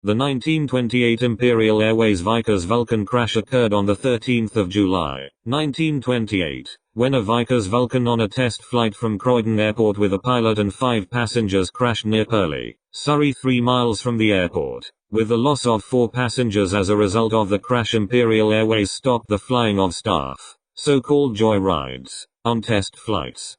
The 1928 Imperial Airways Vickers Vulcan crash occurred on the 13th of July, 1928, when a Vickers Vulcan on a test flight from Croydon Airport with a pilot and 5 passengers crashed near Purley, Surrey 3 miles from the airport. With the loss of 4 passengers as a result of the crash, Imperial Airways stopped the flying of staff, so-called joy rides, on test flights.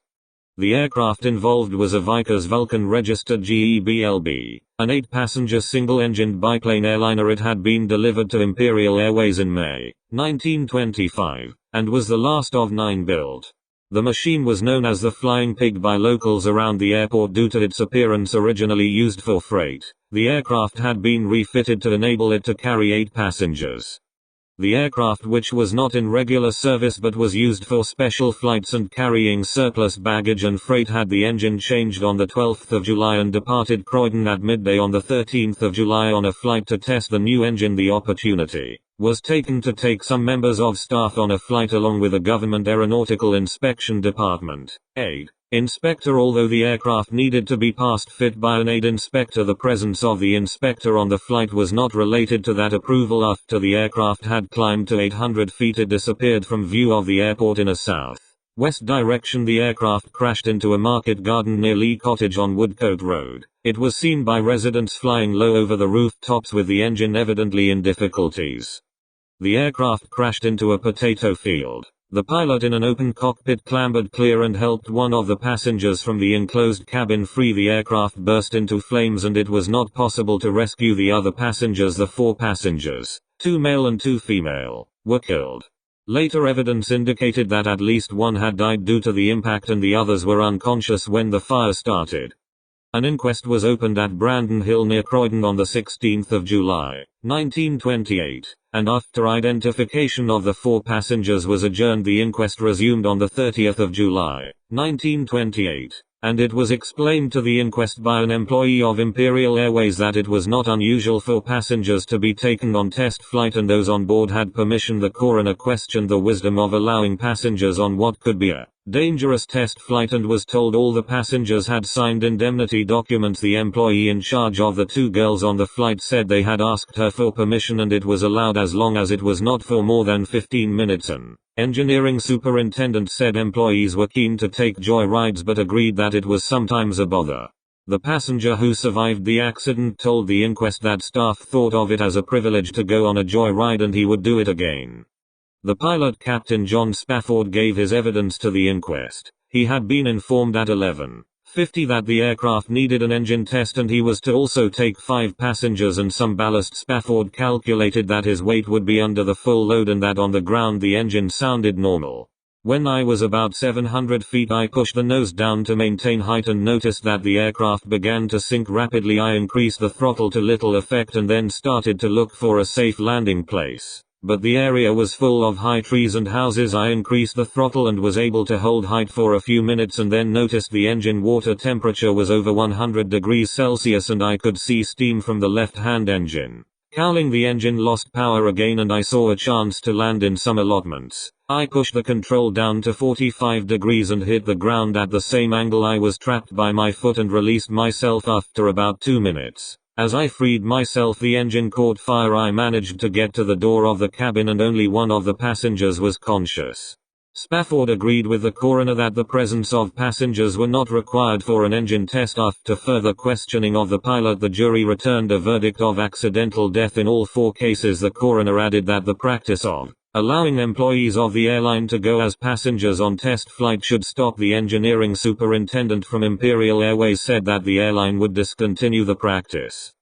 The aircraft involved was a Vickers Vulcan registered GEBLB, an 8-passenger single-engined biplane airliner. It had been delivered to Imperial Airways in May, 1925, and was the last of 9 built. The machine was known as the Flying Pig by locals around the airport due to its appearance. Originally used for freight, the aircraft had been refitted to enable it to carry 8 passengers. The aircraft, which was not in regular service but was used for special flights and carrying surplus baggage and freight, had the engine changed on the 12th of July and departed Croydon at midday on the 13th of July on a flight to test the new engine. The opportunity was taken to take some members of staff on a flight along with a government aeronautical inspection department aide inspector. Although the aircraft needed to be passed fit by an aide inspector, the presence of the inspector on the flight was not related to that approval. After the aircraft had climbed to 800 feet, it disappeared from view of the airport in a south-west direction. The aircraft crashed into a market garden near Lee Cottage on Woodcote Road. It was seen by residents flying low over the rooftops with the engine evidently in difficulties. The aircraft crashed into a potato field. The pilot in an open cockpit clambered clear and helped one of the passengers from the enclosed cabin free. The aircraft burst into flames and it was not possible to rescue the other passengers. The 4 passengers, 2 male and 2 female, were killed. Later evidence indicated that at least one had died due to the impact and the others were unconscious when the fire started. An inquest was opened at Brandon Hill near Croydon on the 16th of July, 1928, and after identification of the 4 passengers was adjourned, the inquest resumed on the 30th of July, 1928, and it was explained to the inquest by an employee of Imperial Airways that it was not unusual for passengers to be taken on test flight and those on board had permission. The coroner questioned the wisdom of allowing passengers on what could be a dangerous test flight and was told all the passengers had signed indemnity documents. The employee in charge of the 2 girls on the flight said they had asked her for permission and it was allowed as long as it was not for more than 15 minutes. An engineering superintendent said employees were keen to take joy rides but agreed that it was sometimes a bother. The passenger who survived the accident told the inquest that staff thought of it as a privilege to go on a joy ride and he would do it again. The pilot, Captain John Spafford, gave his evidence to the inquest. He had been informed at 11:50 that the aircraft needed an engine test and he was to also take 5 passengers and some ballast. Spafford calculated that his weight would be under the full load and that on the ground the engine sounded normal. When I was about 700 feet I pushed the nose down to maintain height and noticed that the aircraft began to sink rapidly. I increased the throttle to little effect and then started to look for a safe landing place. But the area was full of high trees and houses. I increased the throttle and was able to hold height for a few minutes and then noticed the engine water temperature was over 100 degrees Celsius and I could see steam from the left-hand engine. Cowling, the engine lost power again and I saw a chance to land in some allotments. I pushed the control down to 45 degrees and hit the ground at the same angle. I was trapped by my foot and released myself after about 2 minutes. As I freed myself the engine caught fire. I managed to get to the door of the cabin and only one of the passengers was conscious. Spafford agreed with the coroner that the presence of passengers were not required for an engine test. After further questioning of the pilot, the jury returned a verdict of accidental death in all 4 cases. The coroner added that the practice of allowing employees of the airline to go as passengers on test flight should stop. The engineering superintendent from Imperial Airways said that the airline would discontinue the practice.